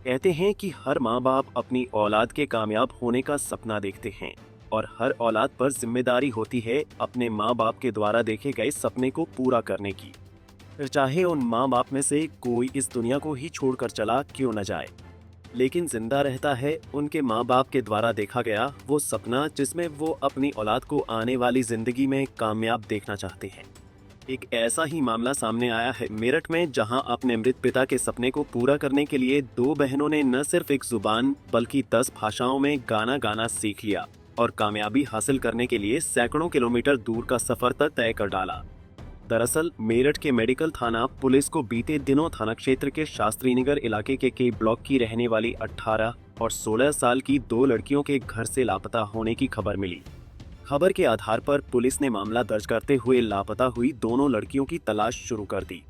कहते हैं कि हर माँ बाप अपनी औलाद के कामयाब होने का सपना देखते हैं और हर औलाद पर जिम्मेदारी होती है अपने माँ बाप के द्वारा देखे गए सपने को पूरा करने की। फिर चाहे उन माँ बाप में से कोई इस दुनिया को ही छोड़कर चला क्यों न जाए, लेकिन जिंदा रहता है उनके माँ बाप के द्वारा देखा गया वो सपना जिसमें वो अपनी औलाद को आने वाली जिंदगी में कामयाब देखना चाहते हैं। एक ऐसा ही मामला सामने आया है मेरठ में, जहां अपने मृत पिता के सपने को पूरा करने के लिए दो बहनों ने न सिर्फ एक जुबान बल्कि 10 भाषाओं में गाना गाना सीख लिया और कामयाबी हासिल करने के लिए सैकड़ों किलोमीटर दूर का सफर तक तय कर डाला। दरअसल मेरठ के मेडिकल थाना पुलिस को बीते दिनों थाना क्षेत्र के शास्त्रीनगर इलाके के ब्लॉक की रहने वाली 18 और 16 साल की दो लड़कियों के घर से लापता होने की खबर मिली। खबर के आधार पर पुलिस ने मामला दर्ज करते हुए लापता हुई दोनों लड़कियों की तलाश शुरू कर दी।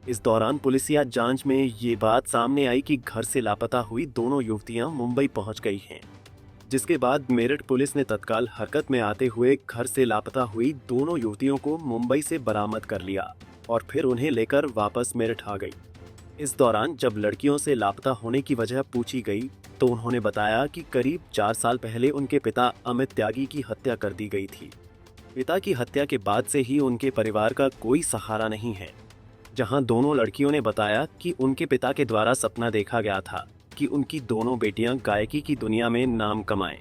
इस दौरान पुलिसिया जांच में ये बात सामने आई कि घर से लापता हुई दोनों युवतियां मुंबई पहुंच गई हैं, जिसके बाद मेरठ पुलिस ने तत्काल हरकत में आते हुए घर से लापता हुई दोनों युवतियों को मुंबई से बरामद कर लिया और फिर उन्हें लेकर वापस मेरठ आ गई। इस दौरान जब लड़कियों से लापता होने की वजह पूछी गई तो उन्होंने बताया कि करीब 4 साल पहले उनके पिता अमित त्यागी की हत्या कर दी गई थी। पिता की हत्या के बाद से ही उनके परिवार का कोई सहारा नहीं है। जहां दोनों लड़कियों ने बताया कि उनके पिता के द्वारा सपना देखा गया था कि उनकी दोनों बेटियां गायकी की दुनिया में नाम कमाएं,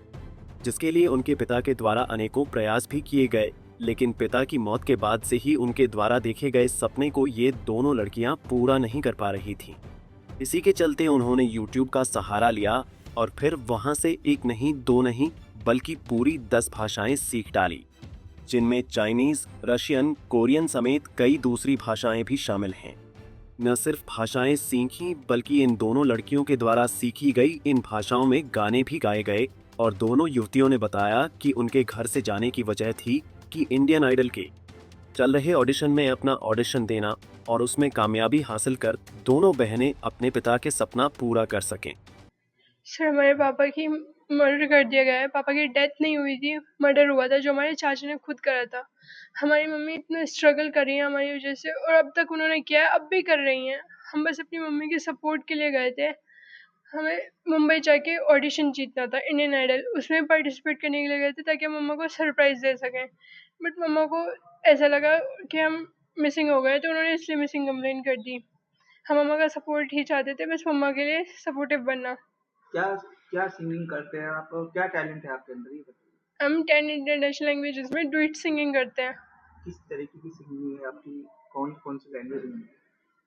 जिसके लिए उनके पिता के द्वारा अनेकों प्रयास भी किए गए, लेकिन पिता की मौत के बाद से ही उनके द्वारा देखे गए सपने को ये दोनों लड़कियां पूरा नहीं कर पा रही थीं। इसी के चलते उन्होंने YouTube का सहारा लिया और फिर वहां से एक नहीं दो नहीं बल्कि पूरी 10 भाषाएं सीख डाली, जिनमें चाइनीज, रशियन, कोरियन समेत कई दूसरी भाषाएं भी शामिल हैं। न सिर्फ भाषाएं सीखी बल्कि इन दोनों लड़कियों के द्वारा सीखी गई इन भाषाओं में गाने भी गाए गए और दोनों युवतियों ने बताया कि उनके घर से जाने की वजह थी कि इंडियन आइडल के चल रहे ऑडिशन में अपना ऑडिशन देना और उसमें कामयाबी हासिल कर दोनों बहनें अपने पिता के सपना पूरा कर सकें। सर, हमारे पापा की मर्डर कर दिया गया है। पापा की डेथ नहीं हुई थी, मर्डर हुआ था जो हमारे चाचा ने खुद करा था। हमारी मम्मी इतना स्ट्रगल कर रही है हमारी वजह से और अब तक उन्होंने किया है, अब भी कर रही हैं। हम बस अपनी मम्मी के सपोर्ट के लिए गए थे। हमें मुंबई जाके ऑडिशन जीतना था इंडियन आइडल, उसमें पार्टिसिपेट करने के लिए गए थे ताकि हम मम्मा को सरप्राइज दे सकें। बट मम्मा को ऐसा लगा कि हम मिसिंग हो गए तो उन्होंने इसलिए मिसिंग कंप्लेन कर दी। हम मम्मा का सपोर्ट ही चाहते थे, बस मम्मा के लिए सपोर्टिव बनना। क्या क्या सिंगिंग करते हैं आप? क्या टैलेंट है आपके अंदर, ये बताइए। हम 10 इंटरनेशनल लैंग्वेजेस में डुइट सिंगिंग करते हैं। किस तरीके की सिंगिंग है आपकी? कौन कौन सी लैंग्वेज में?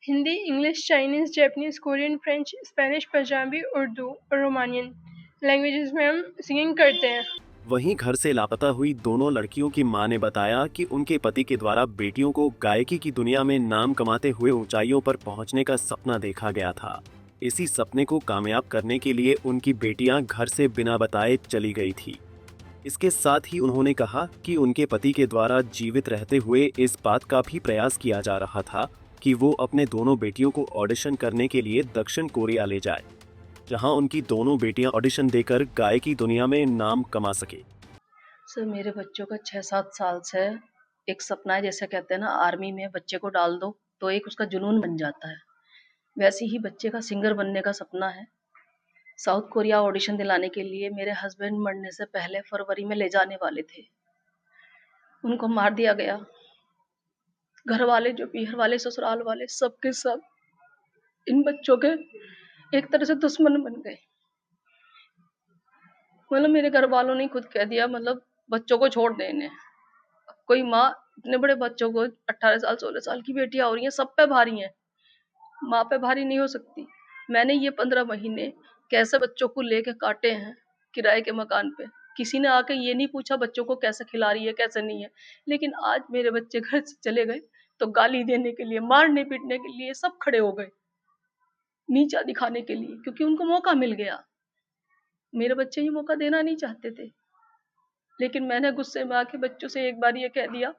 Hindi, English, Chinese, Japanese, Korean, French, Spanish, Punjabi, Urdu और रोमानियन लैंग्वेजेस में हम सिंगिंग करते हैं। वहीं घर से लापता हुई दोनों लड़कियों की मां ने बताया कि उनके पति के द्वारा बेटियों को गायकी की दुनिया में नाम कमाते हुए ऊंचाइयों पर पहुंचने का सपना देखा गया था। इसी सपने को कामयाब करने के लिए उनकी बेटियां घर से बिना बताए चली गई थी। इसके साथ ही उन्होंने कहा कि उनके पति के द्वारा जीवित रहते हुए इस बात का भी प्रयास किया जा रहा था कि वो अपने दोनों बेटियों को ऑडिशन करने के लिए दक्षिण कोरिया ले जाए, जहां उनकी दोनों बेटियां ऑडिशन देकर गायकी दुनिया में नाम कमा सके। सर, मेरे बच्चों का 6-7 साल से एक सपना है, जैसे कहते हैं ना, आर्मी में बच्चे को डाल दो तो एक उसका जुनून बन जाता है, वैसे ही बच्चे का सिंगर बनने का सपना है। साउथ कोरिया ऑडिशन दिलाने के लिए मेरे हस्बैंड मरने से पहले फरवरी में ले जाने वाले थे, उनको मार दिया गया। घर वाले, जो पीहर वाले, ससुराल वाले, सब के सब इन बच्चों के एक तरह से दुश्मन बन गए। मतलब मेरे घर वालों ने खुद कह दिया, मतलब बच्चों को छोड़ देने। कोई माँ इतने बड़े बच्चों को, 18 साल 16 साल की बेटियां हो रही हैं, सब पे भारी हैं, माँ पे भारी नहीं हो सकती। मैंने ये 15 महीने कैसे बच्चों को लेके काटे हैं किराए के मकान पे। किसी ने आके ये नहीं पूछा बच्चों को कैसे खिला रही है, कैसे नहीं है। लेकिन आज मेरे बच्चे घर से चले गए तो गाली देने के लिए, मारने पीटने के लिए सब खड़े हो गए, नीचा दिखाने के लिए, क्योंकि उनको मौका मिल गया। मेरे बच्चे ये मौका देना नहीं चाहते थे, लेकिन मैंने गुस्से में आके बच्चों से एक बार ये कह दिया।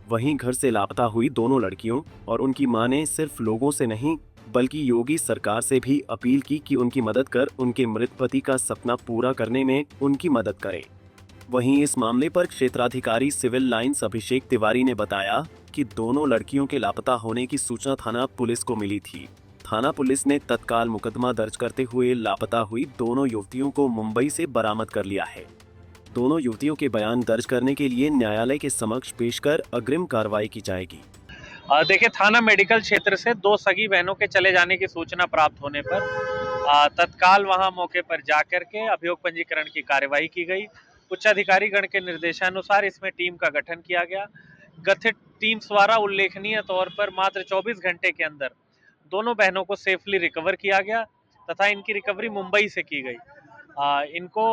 वहीं घर से लापता हुई दोनों लड़कियों और उनकी मां ने सिर्फ लोगों से नहीं बल्कि योगी सरकार से भी अपील की कि उनकी मदद कर उनके मृत पति का सपना पूरा करने में उनकी मदद करें। वहीं इस मामले पर क्षेत्राधिकारी सिविल लाइंस अभिषेक तिवारी ने बताया कि दोनों लड़कियों के लापता होने की सूचना थाना पुलिस को मिली थी। थाना पुलिस ने तत्काल मुकदमा दर्ज करते हुए लापता हुई दोनों युवतियों को मुंबई से बरामद कर लिया है। दोनों युवतियों के बयान दर्ज करने के लिए न्यायालय के समक्ष पेश कर अग्रिम कार्रवाई की जाएगी। देखिए, थाना मेडिकल क्षेत्र से 2 सगी बहनों के चले जाने की सूचना प्राप्त होने पर तत्काल वहां मौके पर जाकर के अभियोग पंजीकरण की कार्यवाही की गई। उच्च अधिकारी गण के निर्देशानुसार इसमें टीम का गठन किया गया। गठित टीम द्वारा उल्लेखनीय तौर पर मात्र 24 घंटे के अंदर दोनों बहनों को सेफली रिकवर किया गया तथा इनकी रिकवरी मुंबई से की गई। इनको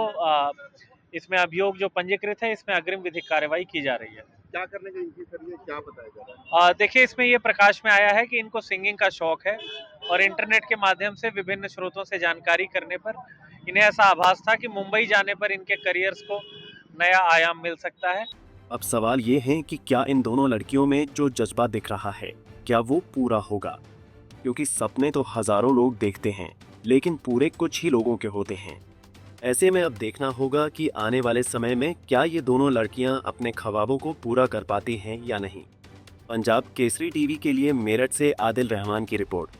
इसमें अभियोग जो पंजीकृत है, इसमें अग्रिम विधिक कार्रवाई की जा रही है। क्या करने का इनकी सर, ये क्या बताया जा रहा है? देखिए, इसमें ये प्रकाश में आया है कि इनको सिंगिंग का शौक है और इंटरनेट के माध्यम से विभिन्न स्रोतों से जानकारी करने पर इन्हें ऐसा आभास था कि मुंबई जाने पर इनके करियर्स को नया आयाम मिल सकता है। अब सवाल ये है कि क्या इन दोनों लड़कियों में जो जज्बा दिख रहा है, क्या वो पूरा होगा? क्योंकि सपने तो हजारों लोग देखते हैं, लेकिन पूरे कुछ ही लोगों के होते हैं। ऐसे में अब देखना होगा कि आने वाले समय में क्या ये दोनों लड़कियां अपने ख्वाबों को पूरा कर पाती हैं या नहीं। पंजाब केसरी टीवी के लिए मेरठ से आदिल रहमान की रिपोर्ट।